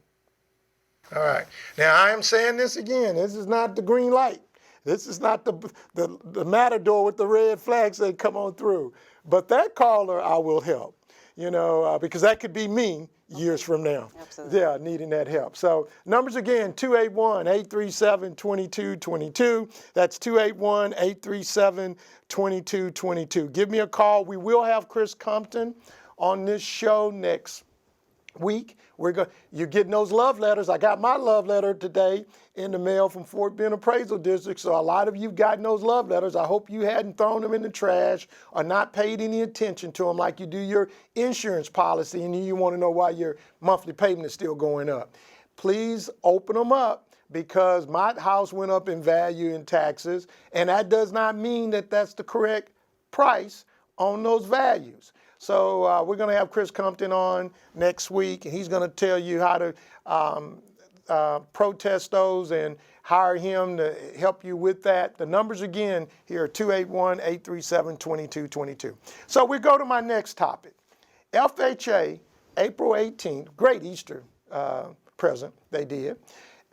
All right. Now, I am saying this again. This is not the green light. This is not the matador with the red flags that come on through. But that caller, I will help, because that could be me years from now. Absolutely. Yeah, needing that help. So numbers again, 281-837-2222. That's 281-837-2222. Give me a call. We will have Chris Compton on this show next week. You're getting those love letters. I got my love letter today in the mail from Fort Bend Appraisal District. So a lot of you've gotten those love letters. I hope you hadn't thrown them in the trash or not paid any attention to them like you do your insurance policy and you want to know why your monthly payment is still going up. Please open them up, because my house went up in value in taxes, and that does not mean that that's the correct price on those values. So we're going to have Chris Compton on next week, and he's going to tell you how to protest those and hire him to help you with that. The numbers again here are 281-837-2222. So we go to my next topic. FHA April 18th, great Easter present they did.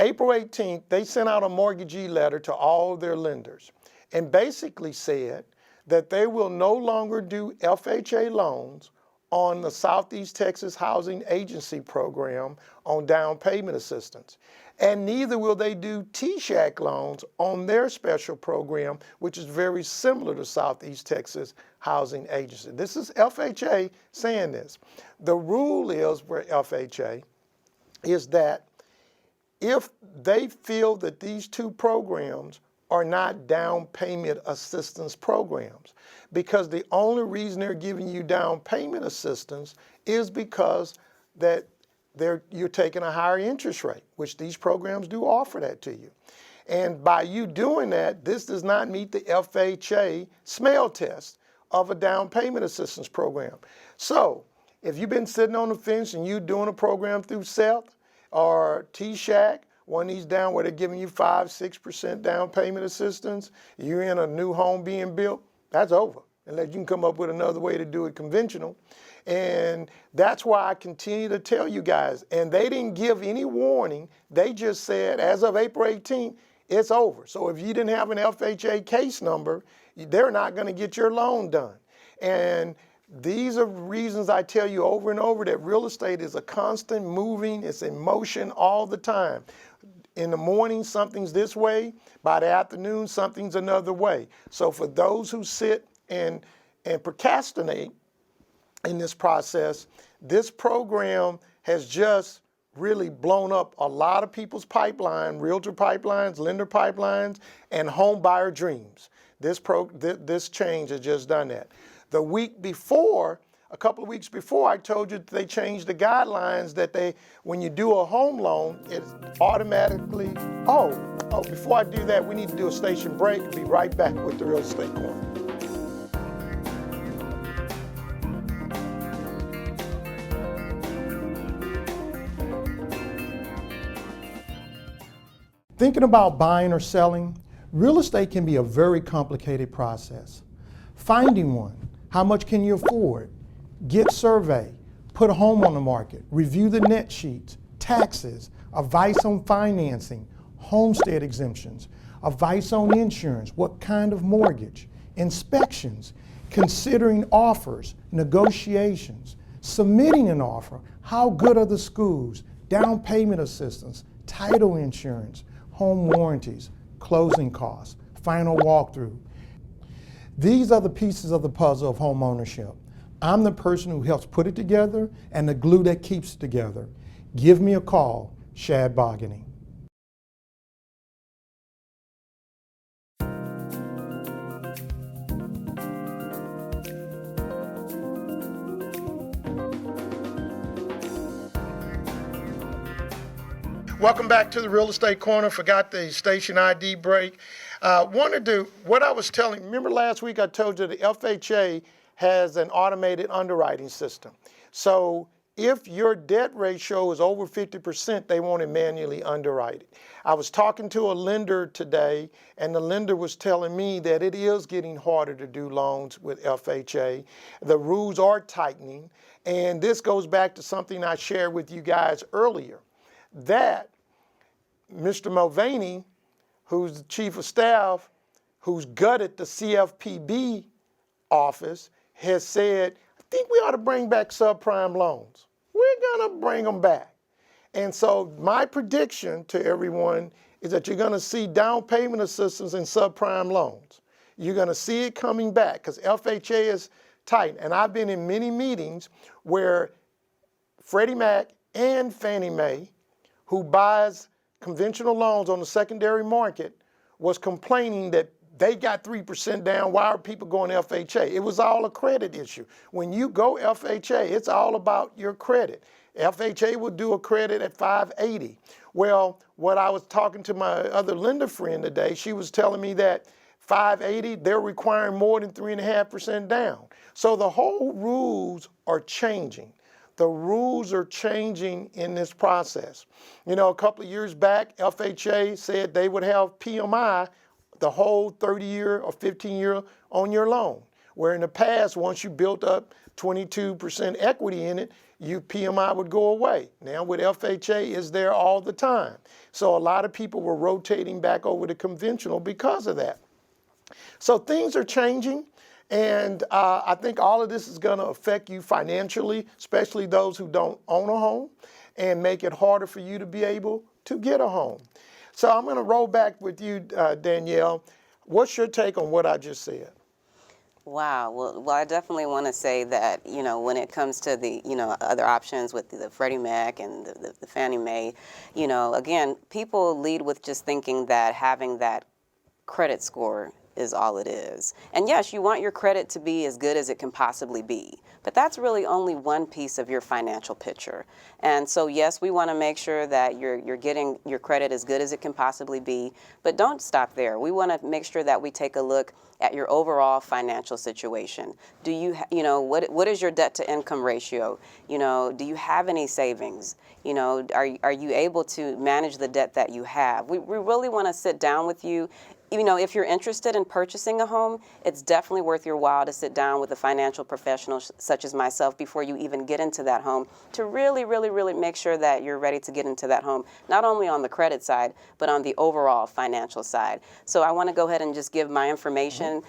April 18th, they sent out a mortgagee letter to all their lenders and basically said that they will no longer do FHA loans on the Southeast Texas Housing Agency program on down payment assistance. And neither will they do TSHAC loans on their special program, which is very similar to Southeast Texas Housing Agency. This is FHA saying this. The rule is for FHA is that if they feel that these two programs are not down payment assistance programs, because the only reason they're giving you down payment assistance is because that you're taking a higher interest rate, which these programs do offer that to you. And by you doing that, this does not meet the FHA smell test of a down payment assistance program. So if you've been sitting on the fence and you're doing a program through SELF or TSHAC, one of these down where they're giving you 5-6% down payment assistance, you're in a new home being built, that's over, unless you can come up with another way to do it conventional. And that's why I continue to tell you guys, and they didn't give any warning, they just said as of April 18th, it's over. So if you didn't have an FHA case number, they're not gonna get your loan done. And these are reasons I tell you over and over that real estate is a constant moving, it's in motion all the time. In the morning, something's this way. By the afternoon, something's another way. So for those who sit and procrastinate in this process, this program has just really blown up a lot of people's pipeline, realtor pipelines, lender pipelines, and home buyer dreams. This change has just done that. The week before, a couple of weeks before, I told you that they changed the guidelines that when you do a home loan, it's automatically, before I do that, we need to do a station break. Be right back with the Real Estate Corner. Thinking about buying or selling, real estate can be a very complicated process. Finding one, how much can you afford? Get survey, put a home on the market, review the net sheets, taxes, advice on financing, homestead exemptions, advice on insurance, what kind of mortgage, inspections, considering offers, negotiations, submitting an offer, how good are the schools, down payment assistance, title insurance, home warranties, closing costs, final walkthrough. These are the pieces of the puzzle of home ownership. I'm the person who helps put it together and the glue that keeps it together. Give me a call, Shad Bogany. Welcome back to the Real Estate Corner. Forgot the station ID break. What I was telling, remember last week I told you the FHA has an automated underwriting system. So if your debt ratio is over 50%, they want to manually underwrite it. I was talking to a lender today, and the lender was telling me that it is getting harder to do loans with FHA. The rules are tightening, and this goes back to something I shared with you guys earlier, that Mr. Mulvaney, who's the chief of staff, who's gutted the CFPB office, has said, I think we ought to bring back subprime loans. We're gonna bring them back. And so my prediction to everyone is that you're gonna see down payment assistance in subprime loans. You're gonna see it coming back because FHA is tight. And I've been in many meetings where Freddie Mac and Fannie Mae, who buys conventional loans on the secondary market, was complaining that they got 3% down. Why are people going to FHA? It was all a credit issue. When you go FHA, it's all about your credit. FHA will do a credit at 580. Well, what I was talking to my other lender friend today, she was telling me that 580, they're requiring more than 3.5% down. So the whole rules are changing. The rules are changing in this process. You know, a couple of years back, FHA said they would have PMI the whole 30-year or 15-year on your loan. Where in the past, once you built up 22% equity in it, your PMI would go away. Now with FHA, it's there all the time. So a lot of people were rotating back over to conventional because of that. So things are changing, and I think all of this is going to affect you financially, especially those who don't own a home, and make it harder for you to be able to get a home. So I'm going to roll back with you, Danyell. What's your take on what I just said? Wow. Well, I definitely want to say that, when it comes to the, other options with the Freddie Mac and the Fannie Mae, again, people lead with just thinking that having that credit score is all it is. And yes, you want your credit to be as good as it can possibly be, but that's really only one piece of your financial picture. And so yes, we want to make sure that you're getting your credit as good as it can possibly be, but don't stop there. We want to make sure that we take a look at your overall financial situation. Do you, what is your debt to income ratio? Do you have any savings? Are you able to manage the debt that you have? We really want to sit down with you. If you're interested in purchasing a home, it's definitely worth your while to sit down with a financial professional such as myself before you even get into that home to really, really, really make sure that you're ready to get into that home, not only on the credit side, but on the overall financial side. So I want to go ahead and just give my information.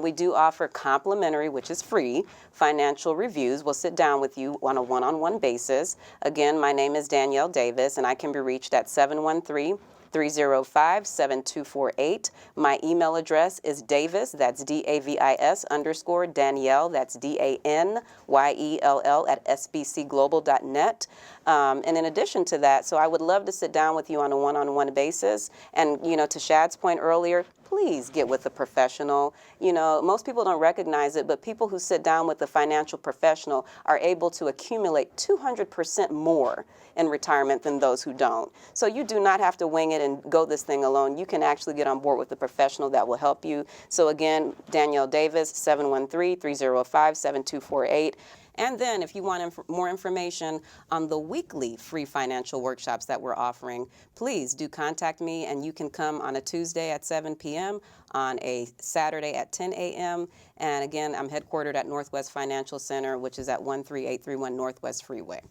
We do offer complimentary, which is free, financial reviews. We'll sit down with you on a one-on-one basis. Again, my name is Danyell Davis, and I can be reached at 713-305-7248. My email address is Davis, that's Davis _ Danyell, that's Danyell at sbcglobal.net. And in addition to that, so I would love to sit down with you on a one-on-one basis. And, to Shad's point earlier, please get with a professional. Most people don't recognize it, but people who sit down with a financial professional are able to accumulate 200% more in retirement than those who don't. So you do not have to wing it and go this thing alone. You can actually get on board with a professional that will help you. So again, Danyell Davis, 713-305-7248. And then if you want more information on the weekly free financial workshops that we're offering, please do contact me, and you can come on a Tuesday at 7 p.m., on a Saturday at 10 a.m. And again, I'm headquartered at Northwest Financial Center, which is at 13831 Northwest Freeway.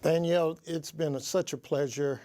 Danyell, it's been such a pleasure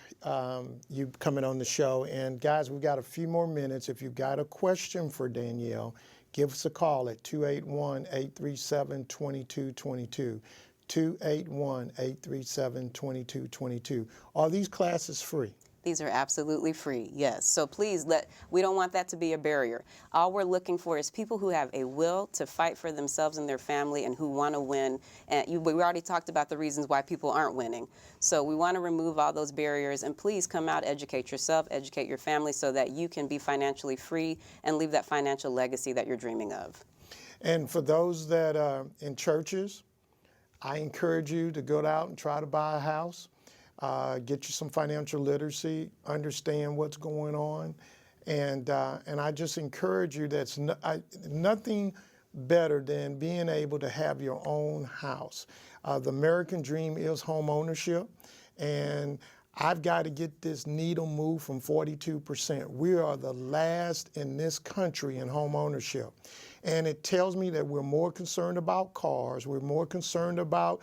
you coming on the show. And guys, we've got a few more minutes. If you've got a question for Danyell, give us a call at 281-837-2222, 281-837-2222. Are these classes free? These are absolutely free, yes. So please, we don't want that to be a barrier. All we're looking for is people who have a will to fight for themselves and their family and who want to win. And we already talked about the reasons why people aren't winning. So we want to remove all those barriers, and please come out, educate yourself, educate your family so that you can be financially free and leave that financial legacy that you're dreaming of. And for those that are in churches, I encourage you to go out and try to buy a house. Get you some financial literacy, understand what's going on, and I just encourage you. That's nothing better than being able to have your own house. The American dream is home ownership, and I've got to get this needle moved from 42%. We are the last in this country in home ownership, and it tells me that we're more concerned about cars, we're more concerned about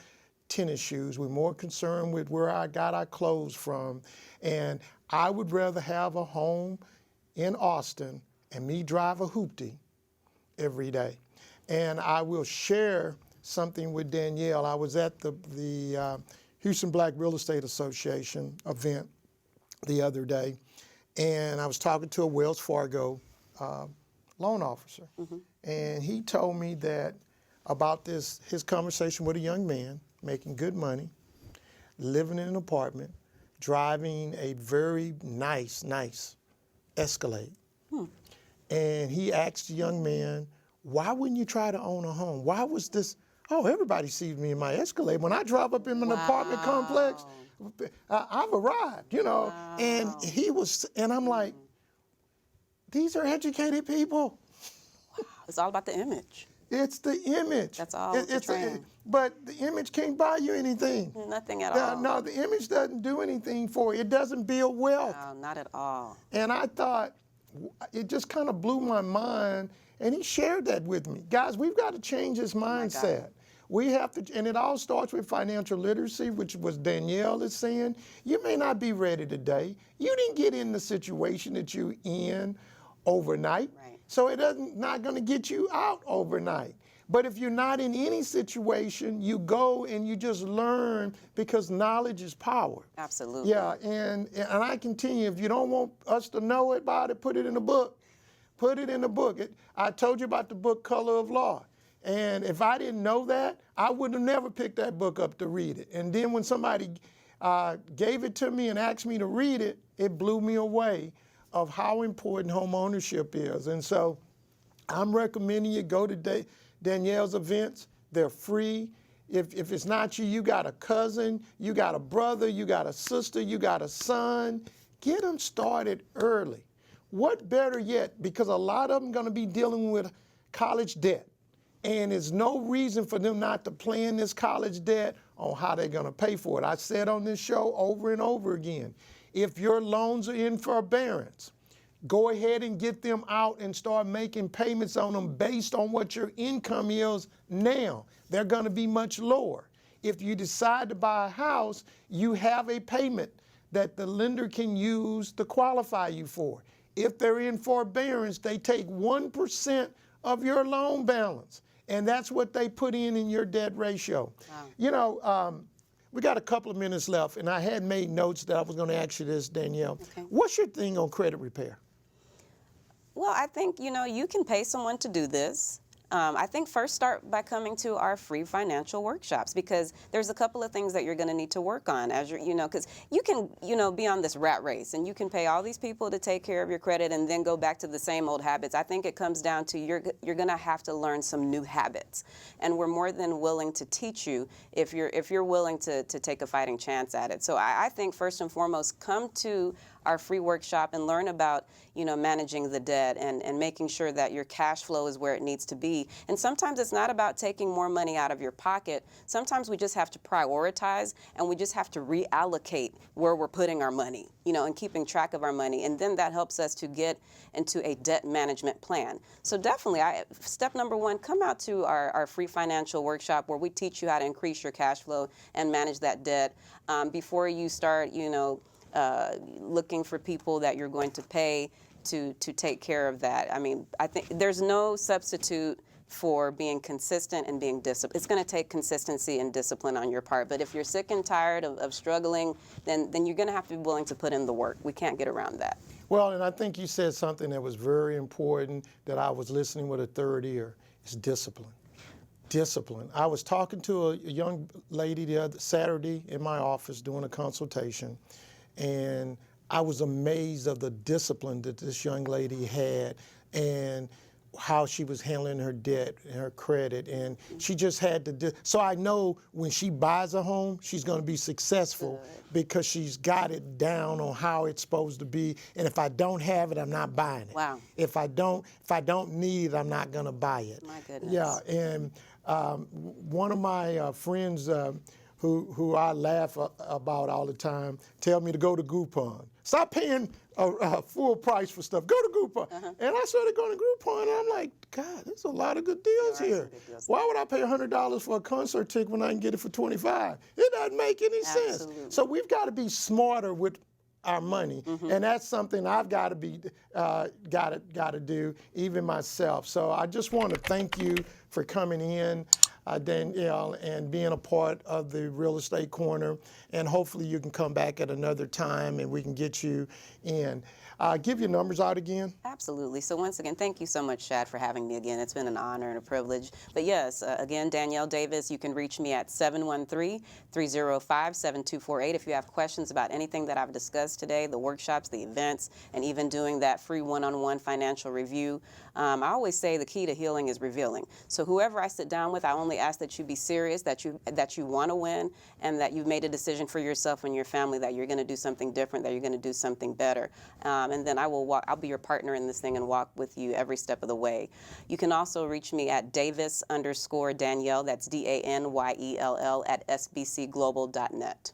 tennis shoes, we're more concerned with where I got our clothes from. And I would rather have a home in Austin and me drive a hoopty every day. And I will share something with Danyell. I was at the Houston Black Real Estate Association event the other day, and I was talking to a Wells Fargo loan officer. Mm-hmm. And he told me that about his conversation with a young man making good money, living in an apartment, driving a very nice Escalade. And he asked the young man, why wouldn't you try to own a home? Why was this, everybody sees me in my Escalade. When I drive up in an apartment complex, I've arrived, Wow. And I'm like, these are educated people. Wow. It's all about the image. It's the image. That's all. But the image can't buy you anything. Nothing at all. No, the image doesn't do anything for you. It doesn't build wealth. No, not at all. And I thought, it just kind of blew my mind, and he shared that with me. Guys, we've got to change this mindset. We have to, and it all starts with financial literacy, which was Danyell is saying. You may not be ready today. You didn't get in the situation that you're in overnight, so it doesn't not going to get you out overnight. But if you're not in any situation, you go and you just learn, because knowledge is power. Absolutely. Yeah, and I continue. If you don't want us to know about it, put it in a book. Put it in a book. I told you about the book Color of Law. And if I didn't know that, I would have never picked that book up to read it. And then when somebody gave it to me and asked me to read it, it blew me away of how important home ownership is. And so I'm recommending you go to Danyell's events. They're free. If it's not you, you got a cousin, you got a brother, you got a sister, you got a son. Get them started early. What better yet, because a lot of them are going to be dealing with college debt. And there's no reason for them not to plan this college debt on how they're going to pay for it. I said on this show over and over again, if your loans are in forbearance, go ahead and get them out and start making payments on them based on what your income is now. They're going to be much lower. If you decide to buy a house, you have a payment that the lender can use to qualify you for. If they're in forbearance, they take 1% of your loan balance. And that's what they put in your debt ratio. Wow. You know, we got a couple of minutes left, and I had made notes that I was going to ask you this, Danyell. Okay. What's your thing on credit repair? Well, I think, you can pay someone to do this. I think first start by coming to our free financial workshops, because there's a couple of things that you're going to need to work on as you're, because you can, be on this rat race and you can pay all these people to take care of your credit and then go back to the same old habits. I think it comes down to you're going to have to learn some new habits, and we're more than willing to teach you if you're willing to take a fighting chance at it. So I think first and foremost, come to our free workshop and learn about, managing the debt and making sure that your cash flow is where it needs to be. And sometimes it's not about taking more money out of your pocket. Sometimes we just have to prioritize, and we just have to reallocate where we're putting our money, and keeping track of our money. And then that helps us to get into a debt management plan. So definitely, step number one, come out to our free financial workshop where we teach you how to increase your cash flow and manage that debt before you start, looking for people that you're going to pay to take care of that. I mean, I think there's no substitute for being consistent and being disciplined. It's going to take consistency and discipline on your part. But if you're sick and tired of struggling, then you're going to have to be willing to put in the work. We can't get around that. Well, and I think you said something that was very important that I was listening with a third ear. It's discipline. Discipline. I was talking to a young lady the other Saturday in my office doing a consultation, and I was amazed of the discipline that this young lady had and how she was handling her debt and her credit, and she just had to so I know when she buys a home, she's going to be successful because she's got it down on how it's supposed to be. And if I don't have it, I'm not buying it. Wow. If I don't need it, I'm not going to buy it. My goodness. Yeah, and one of my friends who I laugh about all the time tell me to go to Groupon. Stop paying a full price for stuff. Go to Groupon. And I started going to Groupon, and I'm like, God, there's a lot of good deals here. Why would I pay $100 for a concert ticket when I can get it for $25? It doesn't make any sense. So we've got to be smarter with our money, and that's something I've got to be got to do, even myself. So I just want to thank you for coming in, Danyell, and being a part of the Real Estate Corner. And hopefully you can come back at another time and we can get you in. Give your numbers out again. Absolutely. So once again, thank you so much, Shad, for having me again. It's been an honor and a privilege. But yes, again, Danyell Davis, you can reach me at 713-305-7248 if you have questions about anything that I've discussed today, the workshops, the events, and even doing that free one-on-one financial review. I always say the key to healing is revealing. So whoever I sit down with, I only ask that you be serious, that you want to win, and that you've made a decision for yourself and your family that you're going to do something different, that you're going to do something better. And then I'll be your partner in this thing and walk with you every step of the way. You can also reach me at Davis_Danyell, that's DANYELL @sbcglobal.net.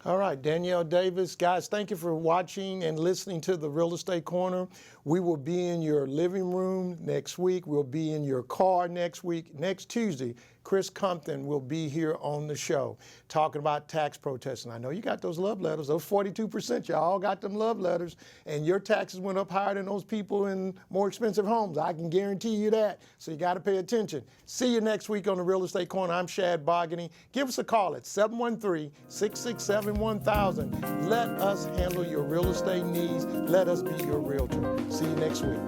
All right, Danyell Davis. Guys, thank you for watching and listening to the Real Estate Corner. We will be in your living room next week. We'll be in your car next week. Next Tuesday, Chris Compton will be here on the show talking about tax protesting. I know you got those love letters, those 42%. Y'all all got them love letters, and your taxes went up higher than those people in more expensive homes. I can guarantee you that. So you got to pay attention. See you next week on the Real Estate Corner. I'm Shad Bogany. Give us a call at 713-667-1000. Let us handle your real estate needs. Let us be your realtor. See you next week.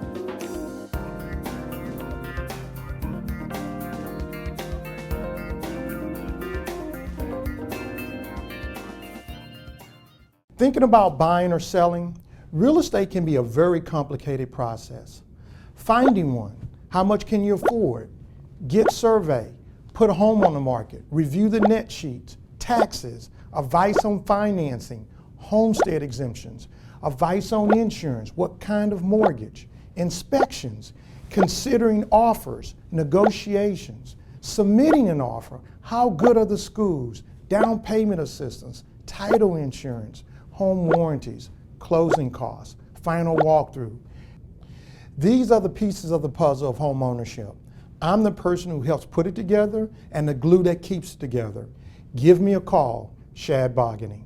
Thinking about buying or selling, real estate can be a very complicated process. Finding one, how much can you afford? Get survey, put a home on the market, review the net sheets, taxes, advice on financing, homestead exemptions, advice on insurance, what kind of mortgage, inspections, considering offers, negotiations, submitting an offer, how good are the schools, down payment assistance, title insurance, home warranties, closing costs, final walkthrough. These are the pieces of the puzzle of home ownership. I'm the person who helps put it together and the glue that keeps it together. Give me a call, Shad Bogany.